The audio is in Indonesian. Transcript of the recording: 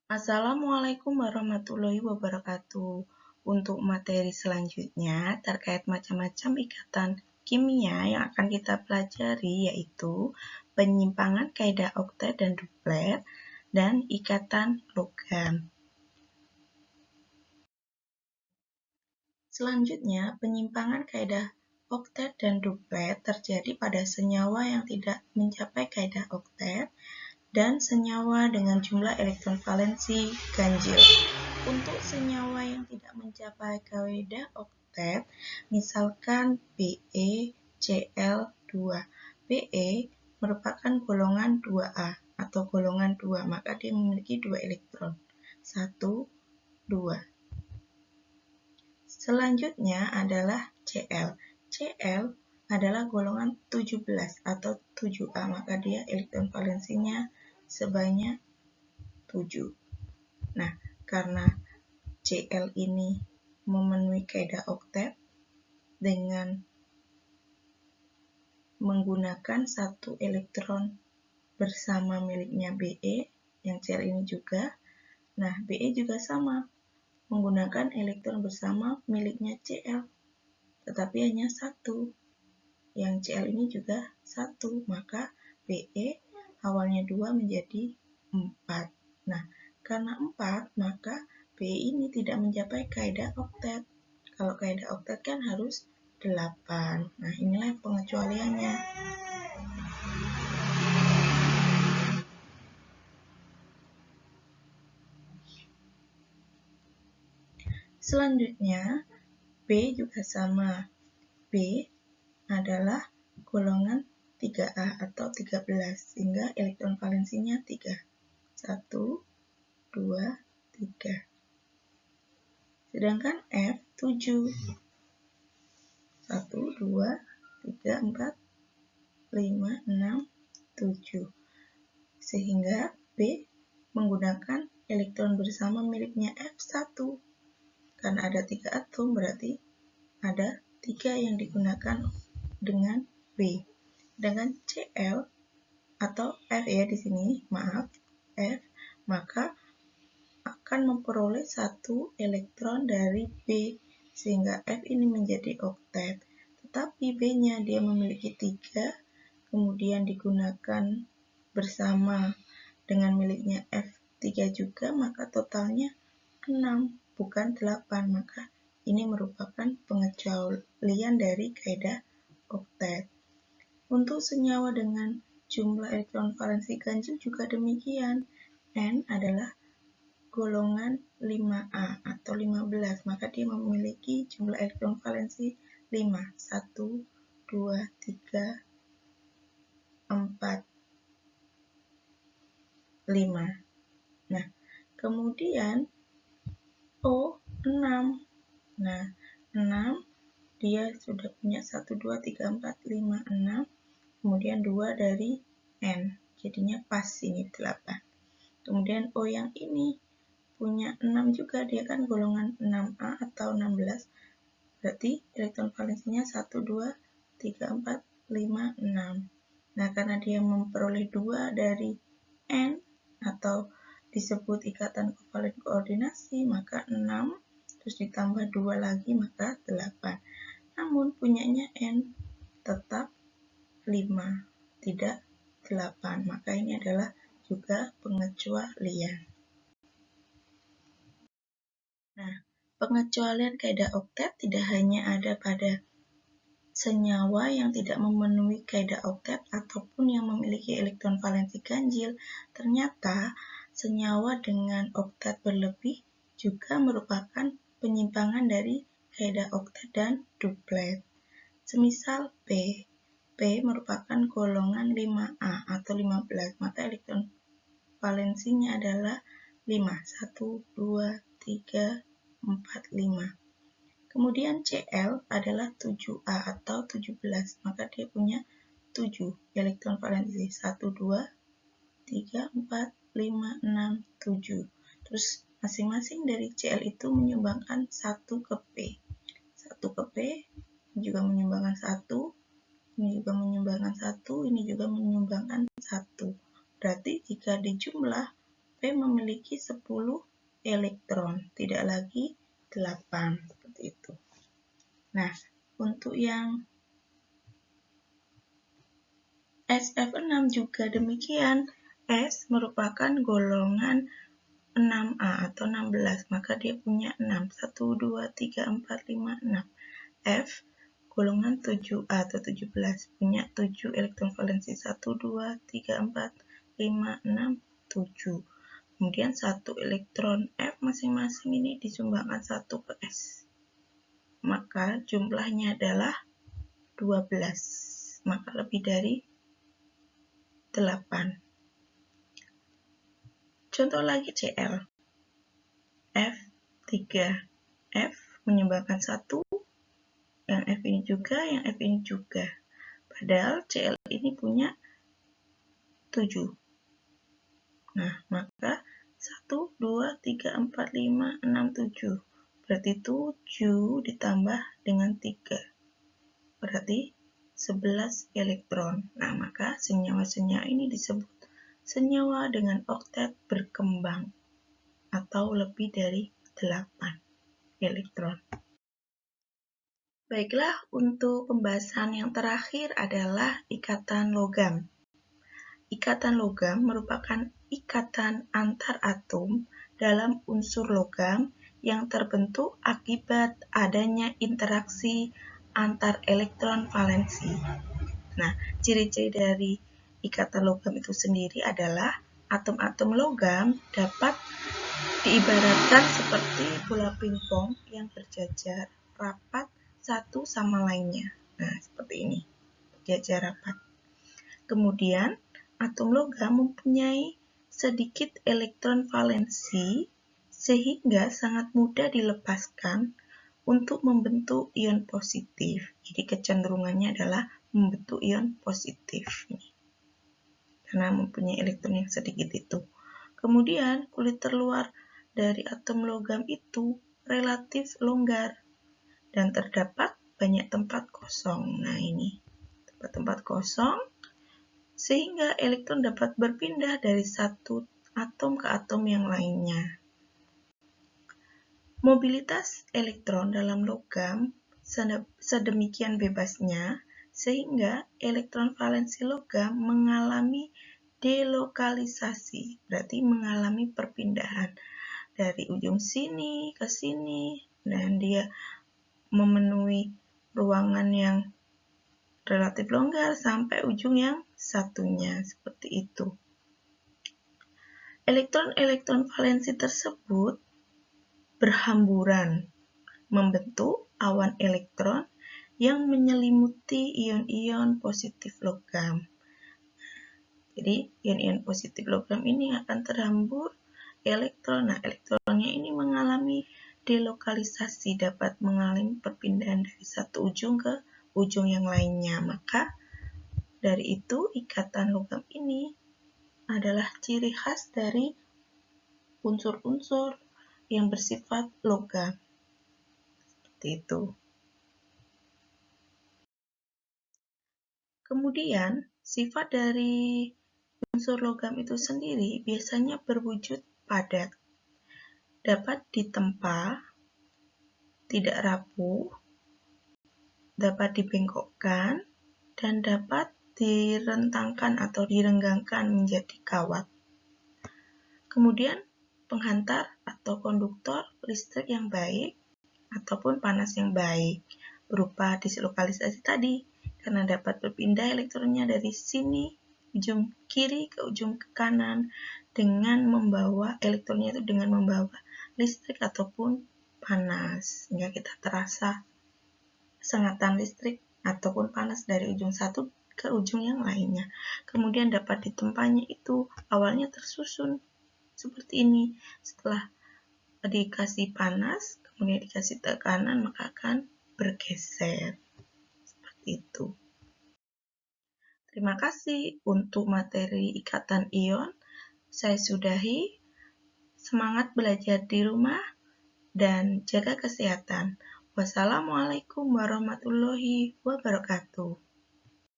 Assalamualaikum warahmatullahi wabarakatuh. Untuk materi selanjutnya terkait macam-macam ikatan kimia yang akan kita pelajari yaitu penyimpangan kaidah oktet dan duplet dan ikatan logam. Selanjutnya, penyimpangan kaidah oktet dan duplet terjadi pada senyawa yang tidak mencapai kaidah oktet dan senyawa dengan jumlah elektron valensi ganjil. Untuk senyawa yang tidak mencapai kaidah oktet, misalkan BeCl2. Be merupakan golongan 2A atau golongan 2, maka dia memiliki 2 elektron. 1, 2. Selanjutnya adalah Cl. Cl adalah golongan 17 atau 7A, maka dia elektron valensinya sebanyak 7. Nah, karena Cl ini memenuhi kaidah oktet dengan menggunakan satu elektron bersama miliknya Be, yang Cl ini juga. Nah, Be juga sama, menggunakan elektron bersama miliknya Cl, tetapi hanya satu. Yang Cl ini juga satu, maka Be awalnya 2 menjadi 4. Nah, karena 4, maka Be ini tidak mencapai kaidah oktet. Kalau kaidah oktet kan harus 8. Nah, inilah pengecualiannya. Selanjutnya, B juga sama. B adalah golongan 3A atau 13, sehingga elektron valensinya 3. 1, 2, 3. Sedangkan F 7. 1, 2, 3, 4, 5, 6, 7. Sehingga B menggunakan elektron bersama miliknya F1. Karena ada 3 atom, berarti ada 3 yang digunakan dengan B. Dengan Cl atau F ya di sini, maaf, F, maka akan memperoleh 1 elektron dari B, sehingga F ini menjadi oktet. Tetapi B-nya dia memiliki 3, kemudian digunakan bersama dengan miliknya F3 juga, maka totalnya 6, bukan 8. Maka ini merupakan pengecualian dari kaidah oktet. Untuk senyawa dengan jumlah elektron valensi ganjil juga demikian. N adalah golongan 5A atau 15, maka dia memiliki jumlah elektron valensi 5. 1, 2, 3, 4, 5. Nah, kemudian O 6. Nah, 6 dia sudah punya 1, 2, 3, 4, 5, 6. Kemudian 2 dari N. Jadinya pas ini 8. Kemudian O yang ini punya 6 juga, dia kan golongan 6A atau 16. Berarti elektron valensinya 1, 2, 3, 4, 5, 6. Nah, karena dia memperoleh 2 dari N atau disebut ikatan kovalen koordinasi, maka 6 terus ditambah 2 lagi, maka 8. Namun punyanya N tetap 5, tidak 8. Maka ini adalah juga pengecualian. Nah, pengecualian kaidah oktet tidak hanya ada pada senyawa yang tidak memenuhi kaidah oktet ataupun yang memiliki elektron valensi ganjil. Ternyata senyawa dengan oktet berlebih juga merupakan penyimpangan dari kaidah oktet dan duplet. Semisal P merupakan golongan 5A atau 15, maka elektron valensinya adalah 5. 1, 2, 3, 4, 5. Kemudian Cl adalah 7A atau 17, maka dia punya 7 elektron valensi. 1, 2, 3, 4, 5, 6, 7. Terus masing-masing dari Cl itu menyumbangkan 1 ke P. 1 ke P juga menyumbangkan 1, ini juga menyumbangkan 1, ini juga menyumbangkan 1. Berarti jika dijumlah P memiliki 10 elektron, tidak lagi 8, seperti itu. Nah, untuk yang SF6 juga demikian. S merupakan golongan 6A atau 16, maka dia punya 6. 1, 2, 3, 4, 5, 6. F golongan 7A atau 17, punya 7 elektron valensi. 1, 2, 3, 4, 5, 6, 7. Kemudian 1 elektron F masing-masing ini disumbangkan 1 ke S. Maka jumlahnya adalah 12. Maka lebih dari 8. Contoh lagi Cl. F3F menyumbangkan 1, yang F ini juga, yang F ini juga. Padahal Cl ini punya 7. Nah, maka 1, 2, 3, 4, 5, 6, 7. Berarti 7 ditambah dengan 3. Berarti 11 elektron. Nah, maka senyawa-senyawa ini disebut senyawa dengan oktet berkembang atau lebih dari 8 elektron. Baiklah, untuk pembahasan yang terakhir adalah ikatan logam. Ikatan logam merupakan ikatan antar atom dalam unsur logam yang terbentuk akibat adanya interaksi antar elektron valensi. Nah, ciri-ciri dari ikatan logam itu sendiri adalah atom-atom logam dapat diibaratkan seperti bola pingpong yang berjajar rapat satu sama lainnya. Nah, seperti ini, berjajar rapat. Kemudian, atom logam mempunyai sedikit elektron valensi sehingga sangat mudah dilepaskan untuk membentuk ion positif. Jadi kecenderungannya adalah membentuk ion positif karena mempunyai elektron yang sedikit itu. Kemudian kulit terluar dari atom logam itu relatif longgar dan terdapat banyak tempat kosong. Nah, ini tempat-tempat kosong sehingga elektron dapat berpindah dari satu atom ke atom yang lainnya. Mobilitas elektron dalam logam sedemikian bebasnya sehingga elektron valensi logam mengalami delokalisasi, berarti mengalami perpindahan dari ujung sini ke sini, dan dia memenuhi ruangan yang relatif longgar sampai ujung yang satunya, seperti itu. Elektron-elektron valensi tersebut berhamburan membentuk awan elektron yang menyelimuti ion-ion positif logam. Jadi, ion-ion positif logam ini akan terhambur elektron. Nah, elektronnya ini mengalami delokalisasi, dapat mengalami perpindahan dari satu ujung ke ujung yang lainnya. Maka, dari itu ikatan logam ini adalah ciri khas dari unsur-unsur yang bersifat logam. Seperti itu. Kemudian, sifat dari unsur logam itu sendiri biasanya berwujud padat, dapat ditempa, tidak rapuh, dapat dibengkokkan, dan dapat direntangkan atau direnggangkan menjadi kawat. Kemudian, penghantar atau konduktor listrik yang baik ataupun panas yang baik berupa dislokalisasi tadi karena dapat berpindah elektronnya dari sini ujung kiri ke ujung ke kanan dengan membawa elektronnya itu dengan membawa listrik ataupun panas sehingga kita terasa sengatan listrik ataupun panas dari ujung satu ke ujung yang lainnya. Kemudian dapat ditempanya itu awalnya tersusun seperti ini, setelah dikasih panas kemudian dikasih tekanan maka akan bergeser seperti itu. Terima kasih untuk materi ikatan ion. Saya sudahi. Semangat belajar di rumah dan jaga kesehatan. Wassalamualaikum warahmatullahi wabarakatuh.